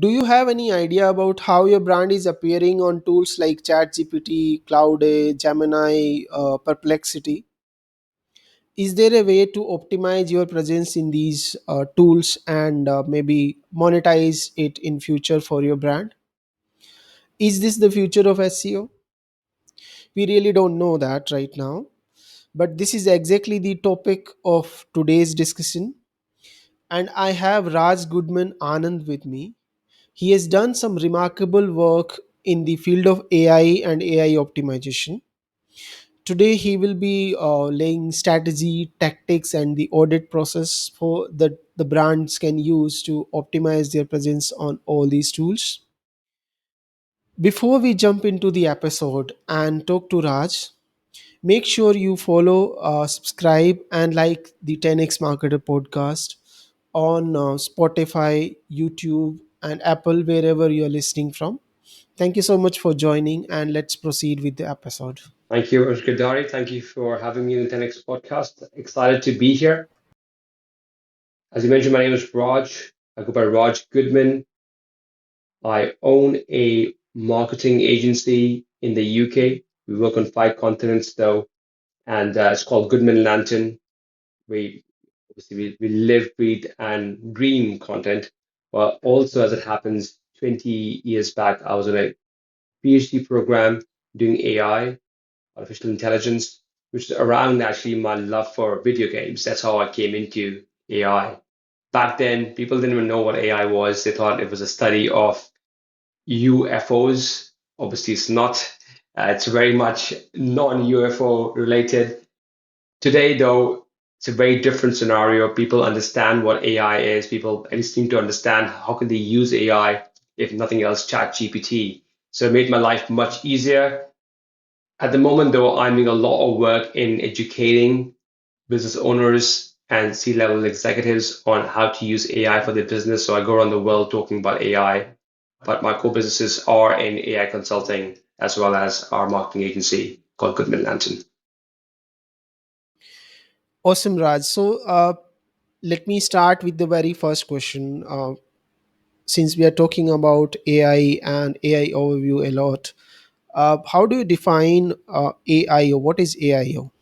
Do you have any idea about how your brand is appearing on tools like ChatGPT, Claude, Gemini, Perplexity? Is there a way to optimize your presence in these tools and maybe monetize it in future for your brand? Is this the future of SEO? We really don't know that right now, but this is exactly the topic of today's discussion. And I have Raj Goodman Anand with me. He has done some remarkable work in the field of AI and AI optimization. Today, he will be laying strategy, tactics, and the audit process for that the brands can use to optimize their presence on all these tools. Before we jump into the episode and talk to Raj, make sure you follow, subscribe, and like the 10x Marketer podcast on Spotify, YouTube, and Apple, wherever you're listening from. Thank you so much for joining, and let's proceed with the episode. Thank you, Girdharee. Thank you for having me in the 10X podcast. Excited to be here. As you mentioned, my name is Raj. I go by Raj Goodman. I own a marketing agency in the UK. We work on 5 continents, though, and it's called Goodman Lantern. We we live, breathe, and dream content. But also, as it happens, 20 years back, I was in a PhD program doing AI, artificial intelligence, which is around actually my love for video games. That's how I came into AI. Back then, people didn't even know what AI was. They thought it was a study of UFOs. Obviously, it's not. It's very much non-UFO related. Today, though, it's a very different scenario. People understand what AI is. People at least seem to understand how can they use AI, if nothing else, ChatGPT. So it made my life much easier. At the moment, though, I'm doing a lot of work in educating business owners and C-level executives on how to use AI for their business. So I go around the world talking about AI, but my core businesses are in AI consulting as well as our marketing agency called Goodman Lantern. Awesome, Raj. So, let me start with the very first question. Since we are talking about AI and AI overview a lot, how do you define AIO? What is AIO?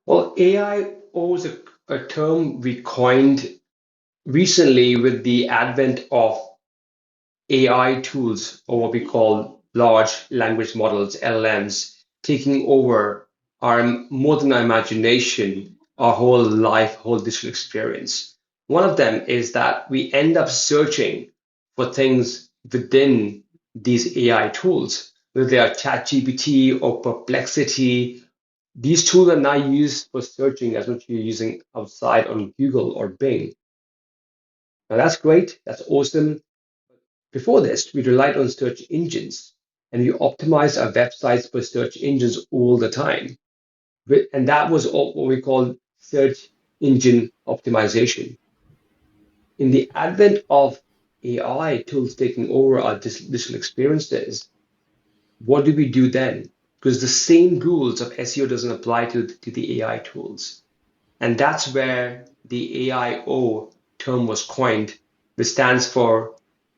Well, AIO is a term we coined recently with the advent of AI tools, or what we call large language models, LLMs, taking over our more than our imagination, our whole life, whole digital experience. One of them is that we end up searching for things within these AI tools, whether they are ChatGPT or Perplexity. These tools are now used for searching as much as you're using outside on Google or Bing. Now that's great, that's awesome. Before this, we relied on search engines and we optimized our websites for search engines all the time. And that was what we call search engine optimization. In the advent of AI tools taking over our digital experiences, what do we do then? Because the same rules of SEO doesn't apply to the AI tools. And that's where the AIO term was coined, which stands for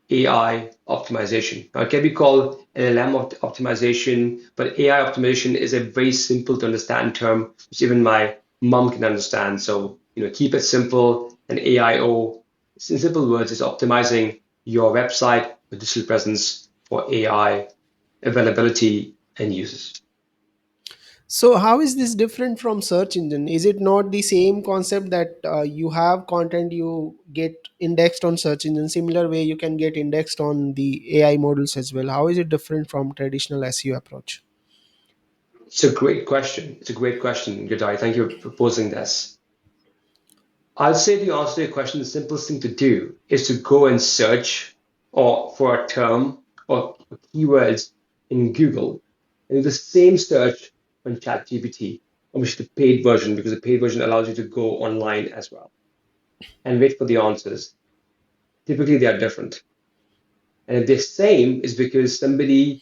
AI optimization. Now, it can be called LLM optimization, but AI optimization is a very simple to understand term, which even my mom can understand. So, keep it simple. And AIO, in simple words, is optimizing your website or digital presence for AI availability and uses. So, how is this different from search engine? Is it not the same concept that you have content you get indexed on search engine? Similar way you can get indexed on the AI models as well. How is it different from traditional SEO approach? It's a great question. It's a great question, Girdharee. Thank you for posing this. I'd say to answer your question, the simplest thing to do is to go and search or for a term or keywords in Google and do the same search on ChatGPT, obviously the paid version, because the paid version allows you to go online as well and wait for the answers. Typically, they are different. And if they're same, is because somebody,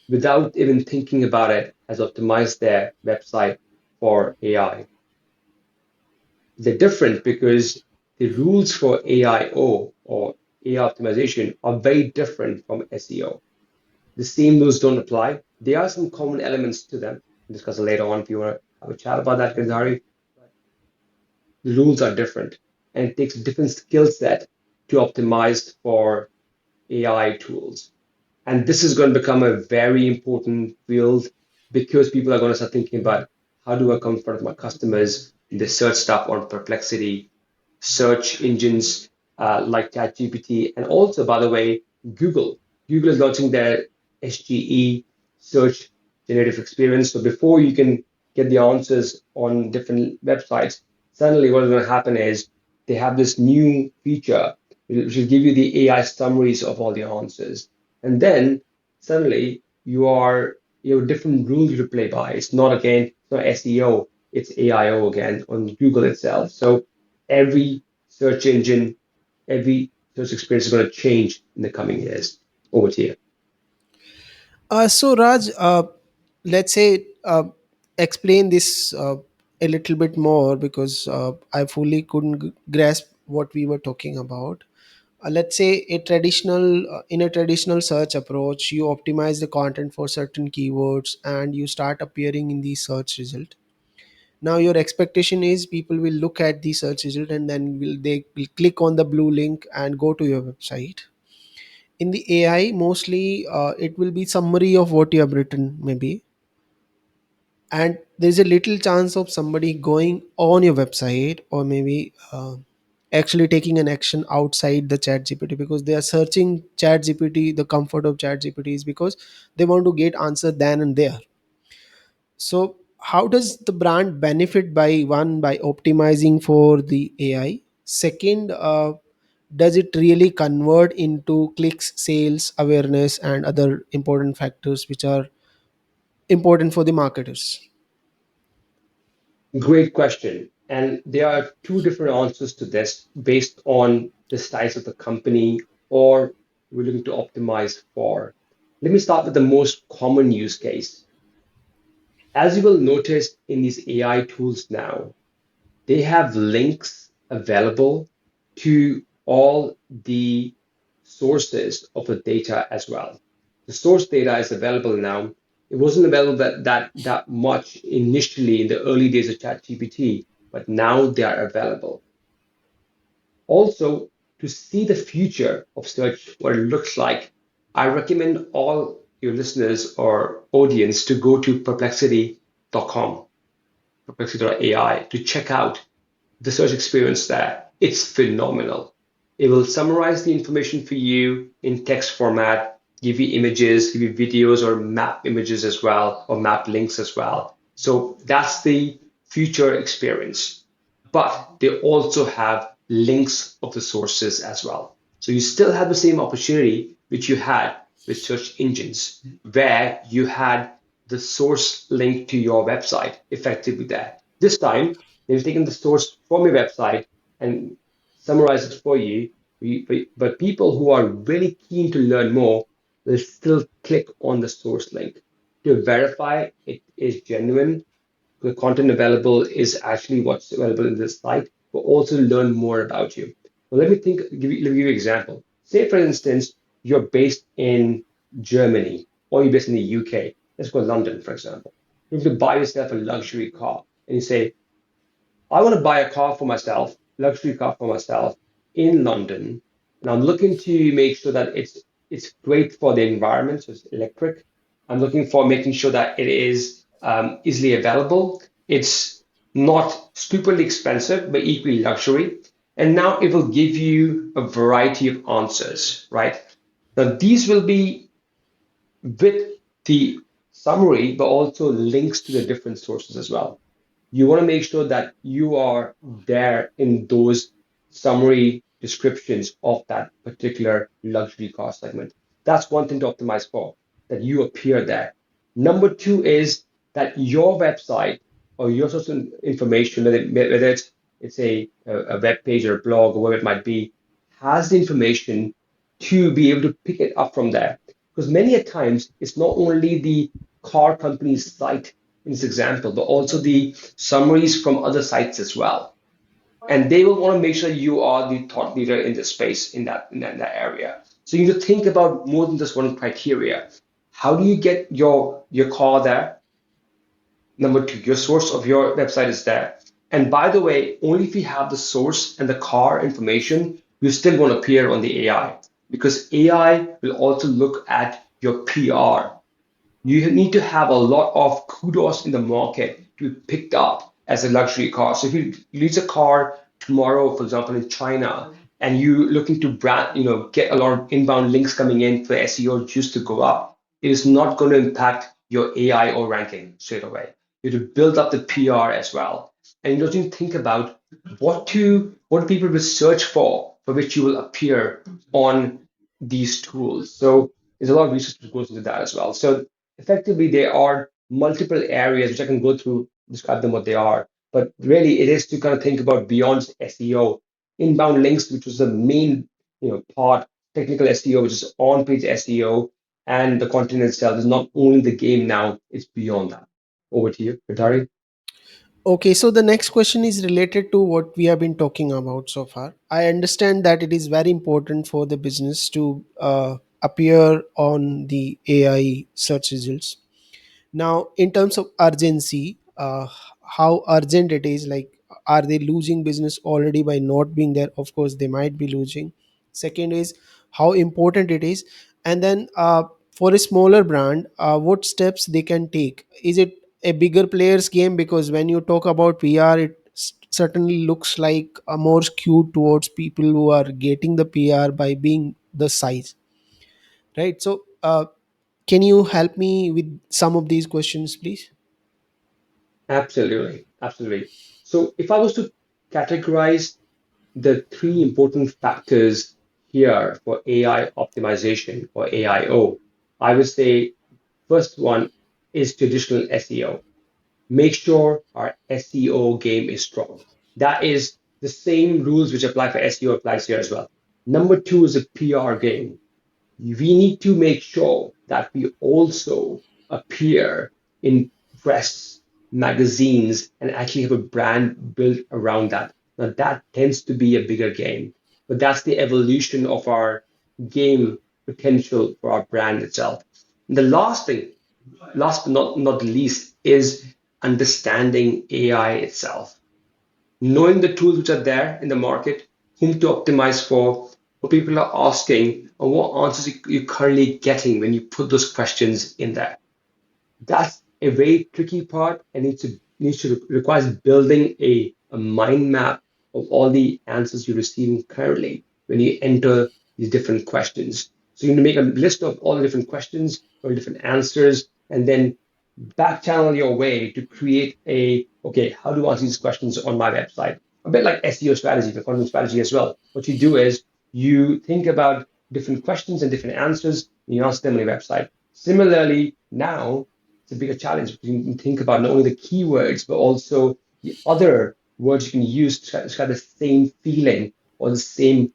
without even thinking about it, has optimized their website for AI. They're different because the rules for AIO or AI optimization are very different from SEO. The same rules don't apply. There are some common elements to them. We'll discuss it later on if you want to have a chat about that, Girdharee. But the rules are different, and it takes a different skill set to optimize for AI tools. And this is going to become a very important field because people are going to start thinking about how do I come in front of my customers? They search stuff on Perplexity, search engines like ChatGPT, and also, by the way, Google. Google is launching their SGE search generative experience. So before you can get the answers on different websites, suddenly what is going to happen is they have this new feature which will give you the AI summaries of all the answers. And then suddenly you have different rules to play by. It's not SEO, it's AIO again on Google itself. So every search engine, every search experience is going to change in the coming years. Over to you. So Raj, let's say explain this a little bit more because I fully couldn't grasp what we were talking about. Let's say a traditional in a traditional search approach, you optimize the content for certain keywords and you start appearing in the search result. Now your expectation is people will look at the search result and then they will click on the blue link and go to your website. In the AI, mostly it will be summary of what you have written maybe, and there's a little chance of somebody going on your website or maybe actually taking an action outside the chat gpt because they are searching chat gpt. The comfort of chat gpt is because they want to get answer then and there. So how does the brand benefit? By one, by optimizing for the AI. Second, does it really convert into clicks, sales, awareness, and other important factors which are important for the marketers? Great question. And there are two different answers to this based on the size of the company or we're looking to optimize for. Let me start with the most common use case. As you will notice in these AI tools now, they have links available to all the sources of the data as well. The source data is available now. It wasn't available that much initially in the early days of ChatGPT, but now they are available. Also, to see the future of search, what it looks like, I recommend all your listeners or audience to go to perplexity.com, perplexity.ai, to check out the search experience there. It's phenomenal. It will summarize the information for you in text format, give you images, give you videos or map images as well, or map links as well. So that's the future experience. But they also have links of the sources as well. So you still have the same opportunity which you had with search engines, where you had the source link to your website effectively there. This time, they've taken the source from your website and summarized it for you. But people who are really keen to learn more will still click on the source link to verify it is genuine. The content available is actually what's available in this site, but also learn more about you. Well, let me give you an example. Say, for instance, you're based in Germany or you're based in the UK. Let's go London, for example. You have to buy yourself a luxury car, and you say, I want to buy a car for myself, luxury car for myself in London, and I'm looking to make sure that it's great for the environment, so it's electric. I'm looking for making sure that it is easily available. It's not stupidly expensive, but equally luxury. And now it will give you a variety of answers, right? Now these will be with the summary, but also links to the different sources as well. You want to make sure that you are there in those summary descriptions of that particular luxury car segment. That's one thing to optimize for, that you appear there. Number two is that your website or your source of information, whether it's a web page or a blog or whatever it might be, has the information to be able to pick it up from there. Because many a times it's not only the car company's site in this example, but also the summaries from other sites as well. and they will want to make sure you are the thought leader in the space in that area. So you need to think about more than just one criteria. How do you get your car there? Number two, your source of your website is there. And by the way, only if you have the source and the car information, you still won't appear on the AI, because AI will also look at your PR. You need to have a lot of kudos in the market to be picked up as a luxury car. So if you release a car tomorrow, for example, in China, and you're looking to get a lot of inbound links coming in for SEO just to go up, it is not going to impact your AIO ranking straight away. You have to build up the PR as well. And you need to think about what people will search for which you will appear on these tools. So there's a lot of research that goes into that as well. So effectively, there are multiple areas which I can go through, describe them what they are. But really, it is to kind of think about beyond SEO, inbound links, which was the main, part, technical SEO, which is on-page SEO, and the content itself is not only the game now; it's beyond that. Over to you, Girdharee. Okay, so the next question is related to what we have been talking about so far. I understand that it is very important for the business to appear on the AI search results. Now, in terms of urgency, how urgent it is, like, are they losing business already by not being there? Of course, they might be losing. Second is how important it is. And then for a smaller brand, what steps they can take? Is it a bigger players game? Because when you talk about PR, it certainly looks like a more skewed towards people who are getting the PR by being the size, right? So can you help me with some of these questions, please? Absolutely, absolutely. So, if I was to categorize the three important factors here for AI optimization or AIO, I would say first one is traditional SEO. Make sure our SEO game is strong. That is the same rules which apply for SEO applies here as well. Number two is a PR game. We need to make sure that we also appear in press, magazines, and actually have a brand built around that. Now, that tends to be a bigger game, but that's the evolution of our game potential for our brand itself. And the last thing, last but not the least, is understanding AI itself, knowing the tools which are there in the market, whom to optimize for, what people are asking, and what answers you're currently getting when you put those questions in there. That's a very tricky part, and needs to requires building a mind map of all the answers you're receiving currently when you enter these different questions. So you need to make a list of all the different questions or different answers, and then back channel your way to create okay, how do I answer these questions on my website? A bit like SEO strategy, the content strategy as well. What you do is you think about different questions and different answers, and you ask them on your website. Similarly, now it's a bigger challenge because you can think about not only the keywords, but also the other words you can use to describe the same feeling or the same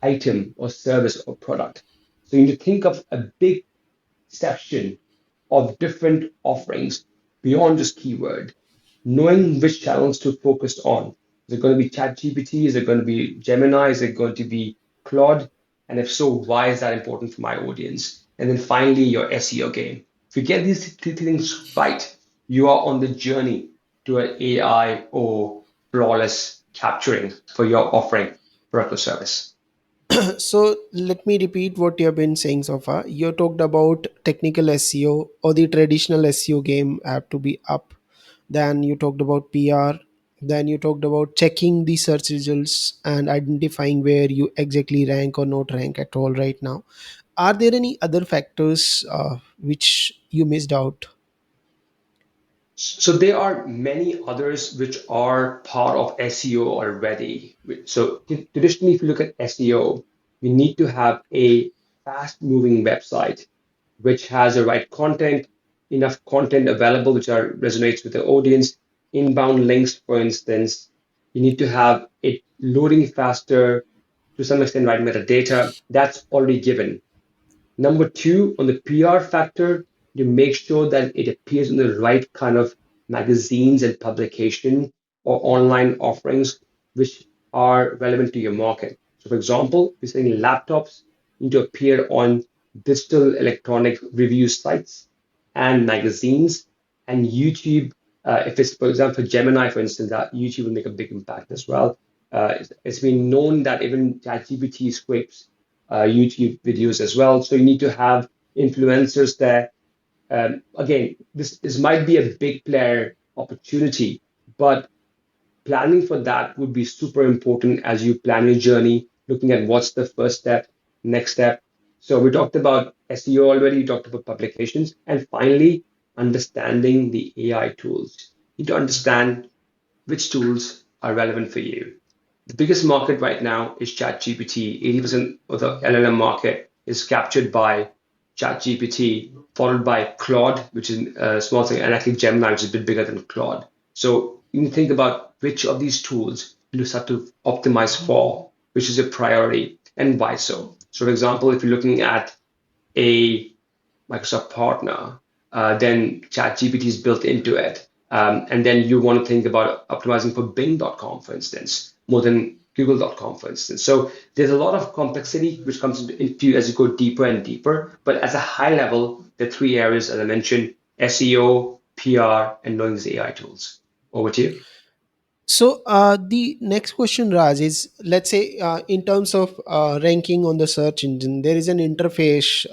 item or service or product. So you need to think of a big section of different offerings beyond just keyword, knowing which channels to focus on. Is it going to be ChatGPT? Is it going to be Gemini? Is it going to be Claude? And if so, why is that important for my audience? And then finally, your SEO game. If you get these three things right, you are on the journey to an AI or flawless capturing for your offering, product or service. So let me repeat what you have been saying so far. You talked about technical SEO or the traditional SEO game have to be up. Then you talked about PR. Then you talked about checking the search results and identifying where you exactly rank or not rank at all right now. Are there any other factors which you missed out? So there are many others which are part of SEO already. So traditionally, if you look at SEO, you need to have a fast-moving website which has the right content, enough content available which resonates with the audience, inbound links, for instance. You need to have it loading faster, to some extent, right metadata. That's already given. Number two, on the PR factor, you make sure that it appears in the right kind of magazines and publication or online offerings. which are relevant to your market. So, for example, if you're selling laptops, you need to appear on digital electronic review sites and magazines and YouTube. If it's, for example, for Gemini, for instance, that YouTube will make a big impact as well. It's been known that even ChatGPT scrapes YouTube videos as well. So you need to have influencers there. Again, this might be a big player opportunity, but planning for that would be super important as you plan your journey, looking at what's the first step, next step. So we talked about SEO already, we talked about publications, and finally, understanding the AI tools. You need to understand which tools are relevant for you. The biggest market right now is ChatGPT. 80% of the LLM market is captured by ChatGPT, followed by Claude, which is a small thing, and actually Gemini, which is a bit bigger than Claude. So you can think about which of these tools you start to optimize for, which is a priority, and why so. So, for example, if you're looking at a Microsoft partner, then ChatGPT is built into it. And then you want to think about optimizing for Bing.com, for instance, more than Google.com, for instance. So there's a lot of complexity which comes into as you go deeper and deeper. But as a high level, the three areas, as I mentioned, SEO, PR, and knowing these AI tools. Over to you. So the next question, Raj, is, let's say in terms of ranking on the search engine, there is an interface.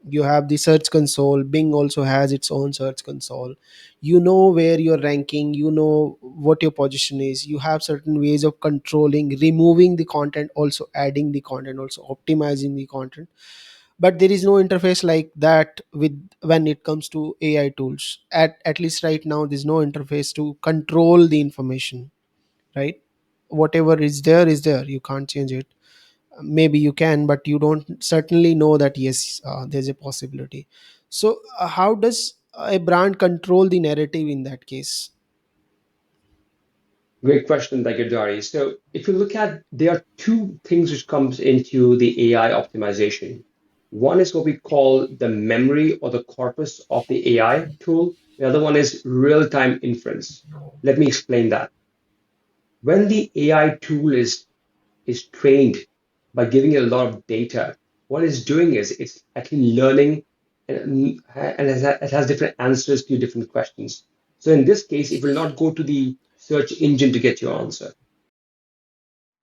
You have the search console. Bing also has its own search console. You know where you're ranking. You know what your position is. You have certain ways of controlling, removing the content, also adding the content, also optimizing the content. But there is no interface like that with when it comes to AI tools. At least right now, there's no interface to control the information, right? Whatever is there, you can't change it. Maybe you can, but you don't certainly know that yes, there's a possibility. So how does a brand control the narrative in that case? Great question by Girdharee. So if you look at, there are two things which comes into the AI optimization. One is what we call the memory or the corpus of the AI tool. The other one is real-time inference. Let me explain that. When the AI tool is trained by giving it a lot of data, what it's doing is it's actually learning and it has different answers to different questions. So in this case, it will not go to the search engine to get your answer.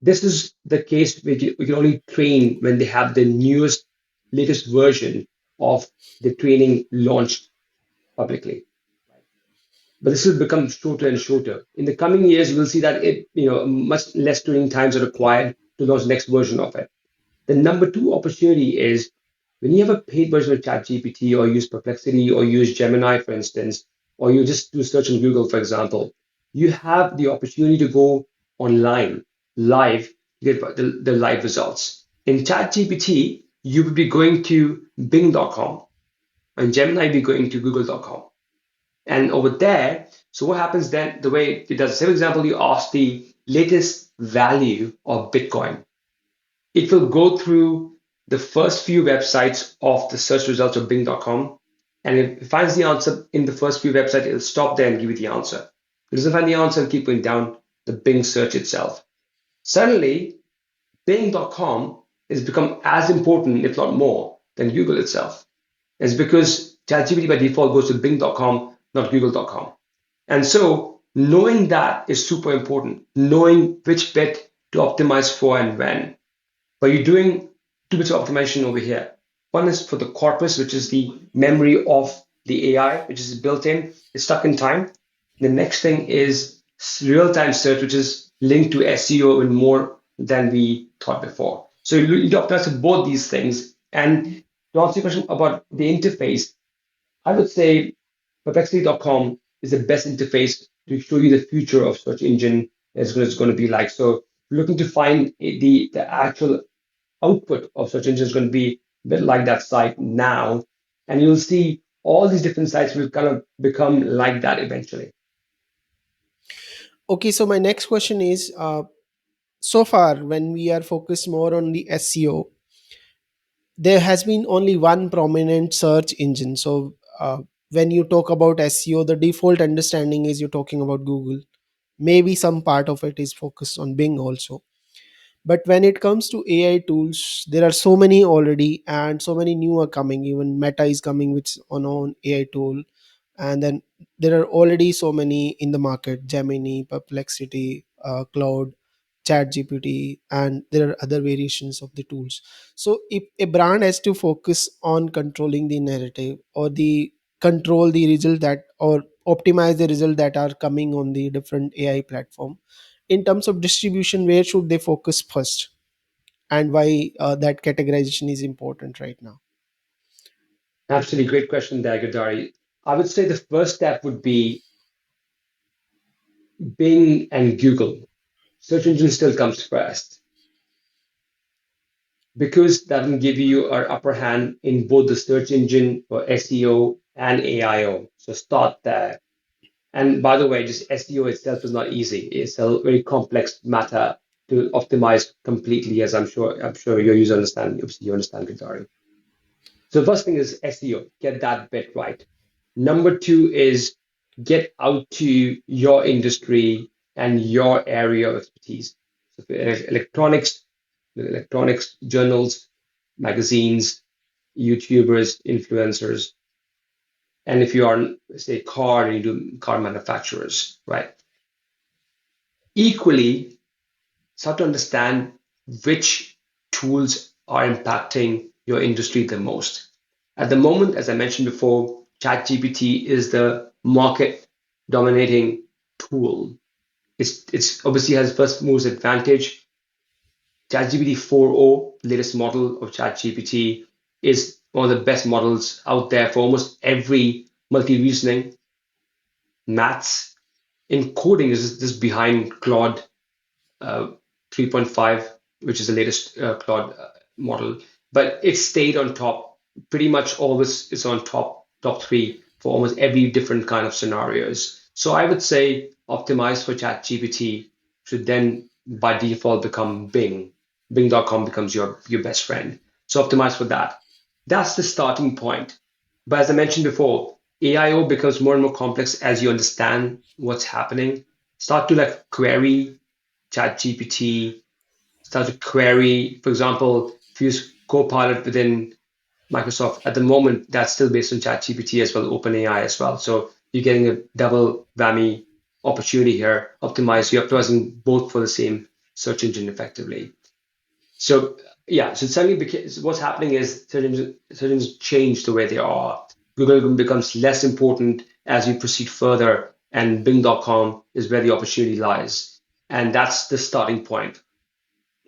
This is the case we can only train when they have the newest, latest version of the training launched publicly. But this will become shorter and shorter. In the coming years, we'll see that much less training times are required to launch the next version of it. The number two opportunity is when you have a paid version of ChatGPT or use Perplexity or use Gemini, for instance, or you just do search on Google, for example, you have the opportunity to go online, live, to get the live results. In ChatGPT, you would be going to Bing.com and Gemini would be going to Google.com. And over there, so what happens then, the way it does, say, for example, you ask the latest value of Bitcoin, it will go through the first few websites of the search results of Bing.com. And if it finds the answer in the first few websites, it'll stop there and give you the answer. If it doesn't find the answer, it'll keep going down the Bing search itself. Suddenly, Bing.com has become as important, if not more, than Google itself. It's because ChatGPT by default goes to Bing.com, not Google.com. And so knowing that is super important, knowing which bit to optimize for and when. But you're doing two bits of optimization over here. One is for the corpus, which is the memory of the AI, which is built in, it's stuck in time. The next thing is real-time search, which is linked to SEO even more than we thought before. So you need to optimize for both these things. And to answer your question about the interface, I would say Perplexity.com is the best interface to show you the future of search engine is going to be like. So looking to find the actual output of search engine is going to be a bit like that site now. And you'll see all these different sites will kind of become like that eventually. Okay, so my next question is, so far when we are focused more on the SEO, there has been only one prominent search engine. So when you talk about SEO, the default understanding is you're talking about Google, Maybe some part of it is focused on Bing also. But when it comes to AI tools, there are so many already, and so many new are coming. Even Meta is coming with on own AI tool, and then there are already so many in the market: Gemini, Perplexity, Cloud, ChatGPT, and there are other variations of the tools. So if a brand has to focus on controlling the narrative, or the control the result that, or optimize the result that are coming on the different AI platform, in terms of distribution, where should they focus first, and why that categorization is important right now? Absolutely great question there, Girdharee. I would say the first step would be Bing and Google. Search engine still comes first because that will give you an upper hand in both the search engine for SEO and AIO. So start there. And by the way, just SEO itself is not easy. It's a very complex matter to optimize completely, as I'm sure your user understand. Obviously, you understand, Gidari. So the first thing is SEO. Get that bit right. Number two is get out to your industry and your area of expertise. So for electronics journals, magazines, YouTubers, influencers, and if you are, say, car and you do car manufacturers, right? Equally, start to understand which tools are impacting your industry the most. At the moment, as I mentioned before, ChatGPT is the market dominating tool. It's obviously has first moves advantage. ChatGPT 4.0, latest model of ChatGPT, is one of the best models out there for almost every multi-reasoning, maths, in coding is just behind Claude uh, 3.5, which is the latest Claude model, but it stayed on top. Pretty much always is on top three for almost every different kind of scenarios. So I would say optimize for ChatGPT should then by default become Bing. Bing.com becomes your best friend. So optimize for that. That's the starting point. But as I mentioned before, AIO becomes more and more complex as you understand what's happening. Start to like query ChatGPT, start to query, for example, if you use Copilot within Microsoft, at the moment, that's still based on ChatGPT as well, OpenAI as well. So you're getting a double whammy opportunity here. You're optimizing both for the same search engine effectively. So yeah, so suddenly what's happening is search engines change the way they are. Google becomes less important as you proceed further, and Bing.com is where the opportunity lies. And that's the starting point.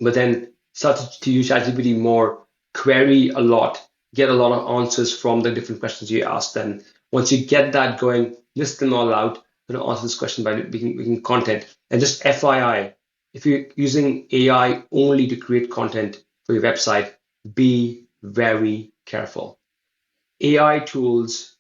But then start to use ChatGPT more, query a lot, get a lot of answers from the different questions you ask them. Once you get that going, list them all out, answer this question by making content. And just FYI, if you're using AI only to create content for your website, be very careful. AI tools,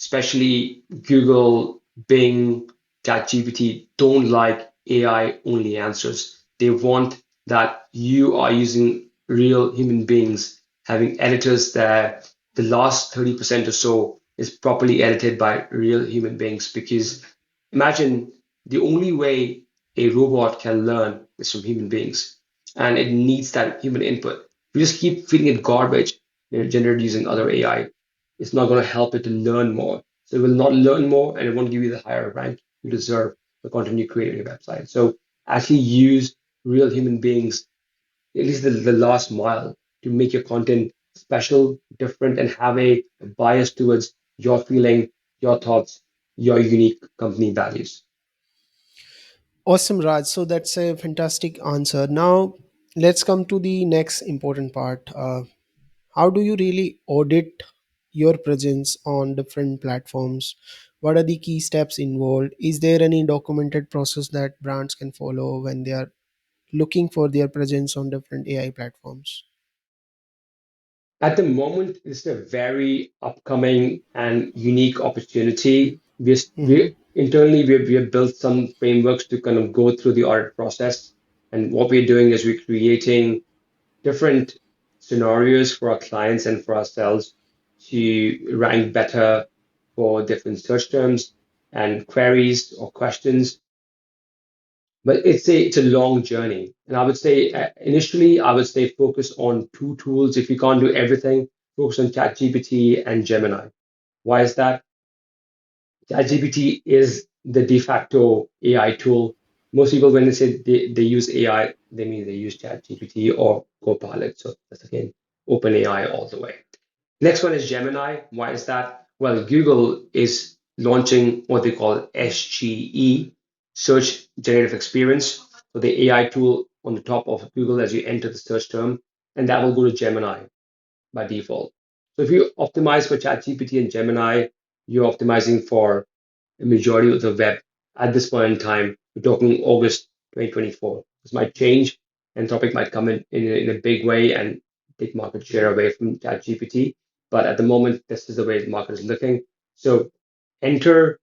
especially Google, Bing, ChatGPT, don't like AI only answers. They want that you are using real human beings, having editors that the last 30% or so is properly edited by real human beings. Because imagine the only way a robot can learn is from human beings, and it needs that human input. You just keep feeding it garbage, generated using other AI, it's not going to help it to learn more. So it will not learn more and it won't give you the higher rank you deserve the content you create on your website. So actually use real human beings, at least the last mile, to make your content special, different, and have a bias towards your feeling, your thoughts, your unique company values. Awesome, Raj. So that's a fantastic answer. Now, let's come to the next important part. How do you really audit your presence on different platforms? What are the key steps involved? Is there any documented process that brands can follow when they are looking for their presence on different AI platforms? At the moment, it's a very upcoming and unique opportunity. Hmm. We have built some frameworks to kind of go through the audit process. And what we're doing is we're creating different scenarios for our clients and for ourselves to rank better for different search terms and queries or questions. But it's a long journey. And I would say initially I would say focus on two tools. If you can't do everything, focus on ChatGPT and Gemini. Why is that? ChatGPT is the de facto AI tool. Most people, when they say they use AI, they mean they use ChatGPT or Copilot. So that's again open AI all the way. Next one is Gemini. Why is that? Well, Google is launching what they call SGE, Search Generative Experience. So the AI tool on the top of Google as you enter the search term, and that will go to Gemini by default. So if you optimize for ChatGPT and Gemini, you're optimizing for the majority of the web at this point in time. We're talking August 2024. This might change, and topic might come in a big way and take market share away from ChatGPT. But at the moment, this is the way the market is looking. So enter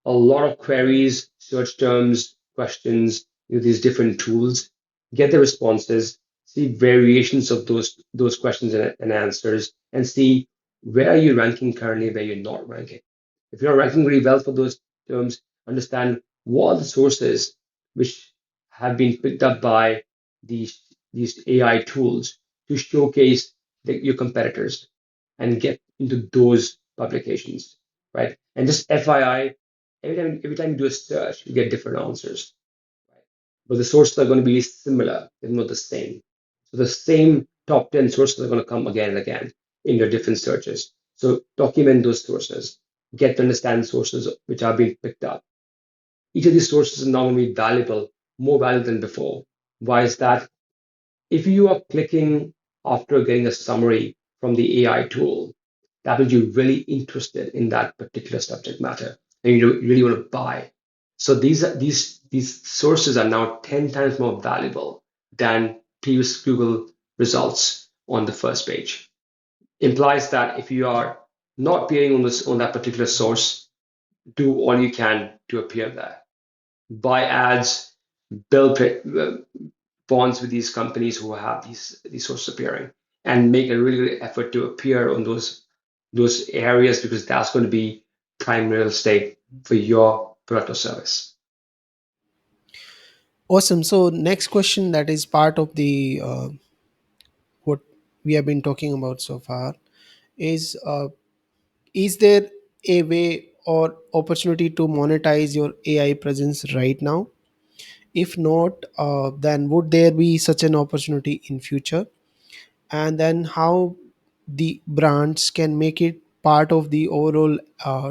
a lot of queries, search terms, questions, these different tools, get the responses, see variations of those questions and answers, and see where are you ranking currently, where you're not ranking. If you're not ranking really well for those terms, understand what are the sources which have been picked up by these AI tools to showcase your competitors and get into those publications, right? And just FYI, every time you do a search, you get different answers, right? But the sources are going to be similar, they're not the same. So the same top 10 sources are going to come again and again in your different searches. So document those sources, get to understand sources which are being picked up. Each of these sources is now going to be valuable, more valuable than before. Why is that? If you are clicking after getting a summary from the AI tool, that means you're really interested in that particular subject matter and you really want to buy. So these sources are now 10 times more valuable than previous Google results on the first page. Implies that if you are not appearing on that particular source, do all you can to appear there. Buy ads, build bonds with these companies who have these sources appearing, and make a really good effort to appear on those areas because that's going to be prime real estate for your product or service. Awesome. So next question that is part of the what we have been talking about so far is there a way or opportunity to monetize your AI presence right now? If not, then would there be such an opportunity in future? And then how the brands can make it part of the overall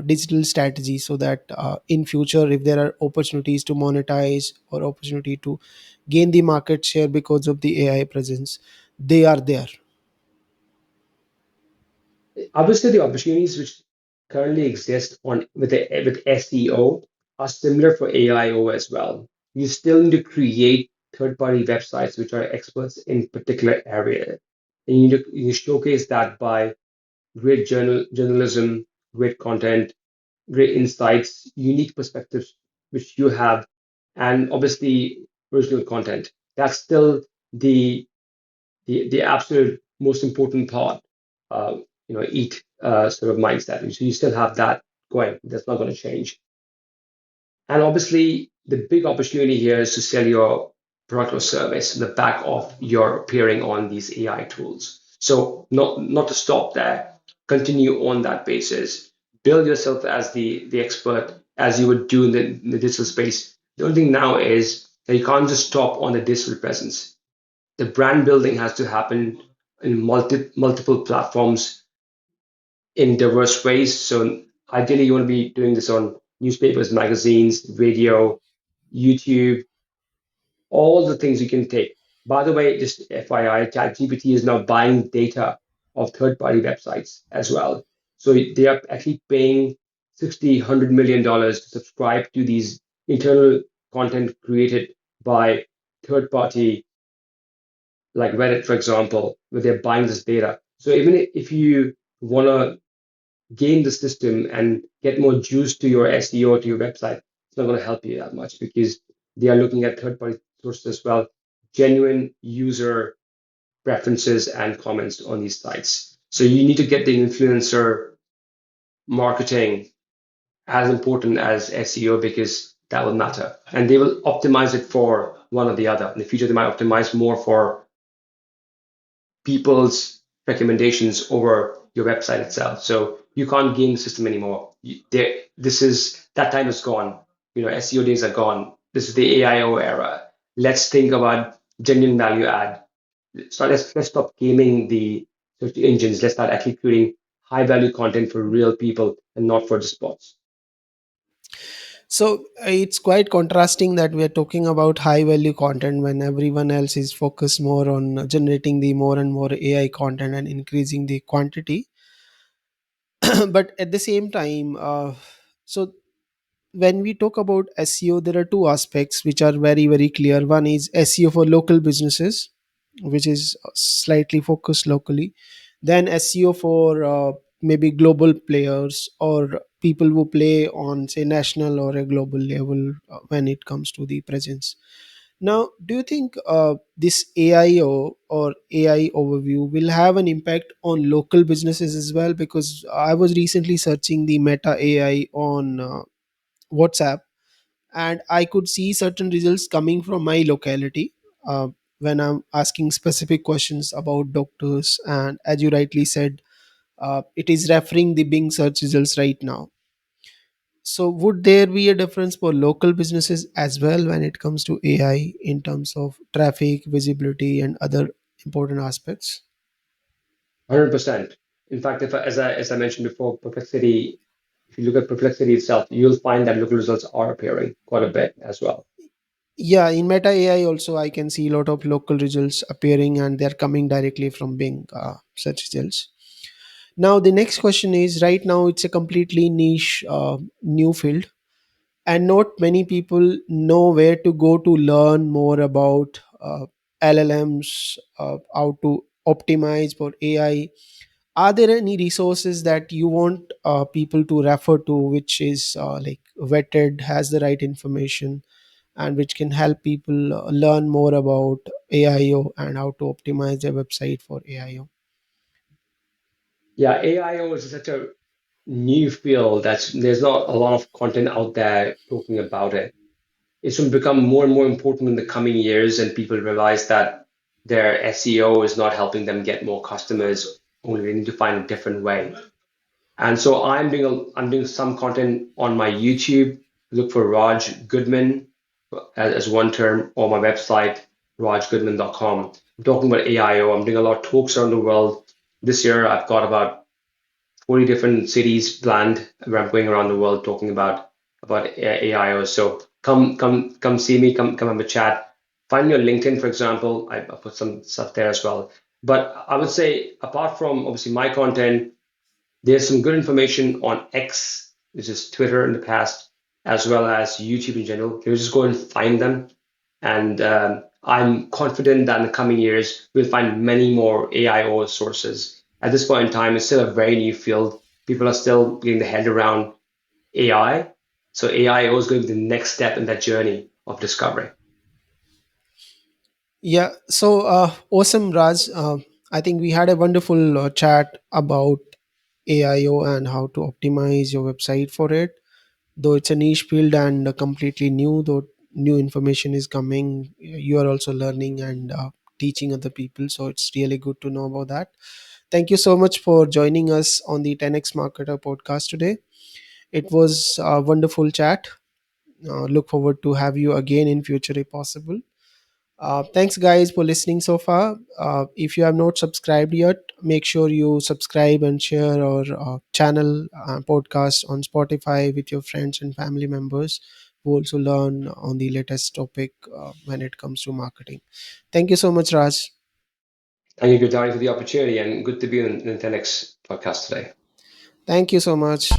digital strategy, so that in future if there are opportunities to monetize or opportunity to gain the market share because of the AI presence, they are there. Obviously, the opportunities which currently exist with SEO are similar for AIO as well. You still need to create third-party websites which are experts in particular area, and you showcase that by great journalism, great content, great insights, unique perspectives which you have, and obviously original content. That's still the the absolute most important part. Uh, eat sort of mindset. So you still have that going. That's not going to change. And obviously, the big opportunity here is to sell your product or service in the back of your appearing on these AI tools. So not to stop there, continue on that basis, build yourself as the expert as you would do in the digital space. The only thing now is that you can't just stop on the digital presence. The brand building has to happen in multiple platforms in diverse ways. So ideally, you want to be doing this on newspapers, magazines, radio, YouTube, all the things you can take. By the way, just FYI, ChatGPT is now buying data of third-party websites as well. So they are actually paying 60, $100 million to subscribe to these internal content created by third-party, like Reddit, for example, where they're buying this data. So even if you want to game the system and get more juice to your SEO, to your website, it's not going to help you that much because they are looking at third party sources as well, genuine user preferences and comments on these sites. So you need to get the influencer marketing as important as SEO because that will matter. And they will optimize it for one or the other. In the future, they might optimize more for people's recommendations over your website itself. So you can't game the system anymore. This is that time is gone. SEO days are gone. This is the AIO era. Let's think about genuine value add. So let's stop gaming the search engines. Let's start actually creating high value content for real people and not for just bots. So it's quite contrasting that we are talking about high value content when everyone else is focused more on generating the more and more AI content and increasing the quantity. But at the same time, so when we talk about SEO, there are two aspects which are very, very clear. One is SEO for local businesses, which is slightly focused locally. Then SEO for maybe global players or people who play on, say, national or a global level when it comes to the presence. Now, do you think this AIO or AI overview will have an impact on local businesses as well? Because I was recently searching the Meta AI on WhatsApp, and I could see certain results coming from my locality uh, when I'm asking specific questions about doctors. And as you rightly said, it is referring the Bing search results right now. So, would there be a difference for local businesses as well when it comes to AI in terms of traffic, visibility, and other important aspects? 100%. In fact, if as I mentioned before, Perplexity, if you look at Perplexity itself, you'll find that local results are appearing quite a bit as well. Yeah, in Meta AI also, I can see a lot of local results appearing, and they're coming directly from Bing search results. Now, the next question is, right now it's a completely niche new field, and not many people know where to go to learn more about LLMs, how to optimize for AI. Are there any resources that you want people to refer to, which is like vetted, has the right information, and which can help people learn more about AIO and how to optimize their website for AIO? Yeah, AIO is such a new field that's there's not a lot of content out there talking about it. It's going to become more and more important in the coming years, and people realize that their SEO is not helping them get more customers. Only they need to find a different way. And so I'm doing some content on my YouTube. Look for Raj Goodman as one term, or my website, rajgoodman.com. I'm talking about AIO. I'm doing a lot of talks around the world. This year, I've got about 40 different cities planned where I'm going around the world talking about AIO. So come see me, come have a chat. Find me on LinkedIn, for example. I put some stuff there as well. But I would say, apart from obviously my content, there's some good information on X, which is Twitter in the past, as well as YouTube in general. You just go and find them. And I'm confident that in the coming years, we'll find many more AIO sources. At this point in time, it's still a very new field. People are still getting their head around AI. So AIO is going to be the next step in that journey of discovery. Yeah, so awesome, Raj. I think we had a wonderful chat about AIO and how to optimize your website for it. Though it's a niche field and completely new, though new information is coming, you are also learning and teaching other people. So it's really good to know about that. Thank you so much for joining us on the 10x Marketer podcast today. It was a wonderful chat. Look forward to have you again in future if possible. Thanks, guys, for listening so far. If you have not subscribed yet, make sure you subscribe and share our channel podcast on Spotify with your friends and family members who also learn on the latest topic when it comes to marketing. Thank you so much, Raj. Thank you, Girdharee, for the opportunity, and good to be on the 10X podcast today. Thank you so much.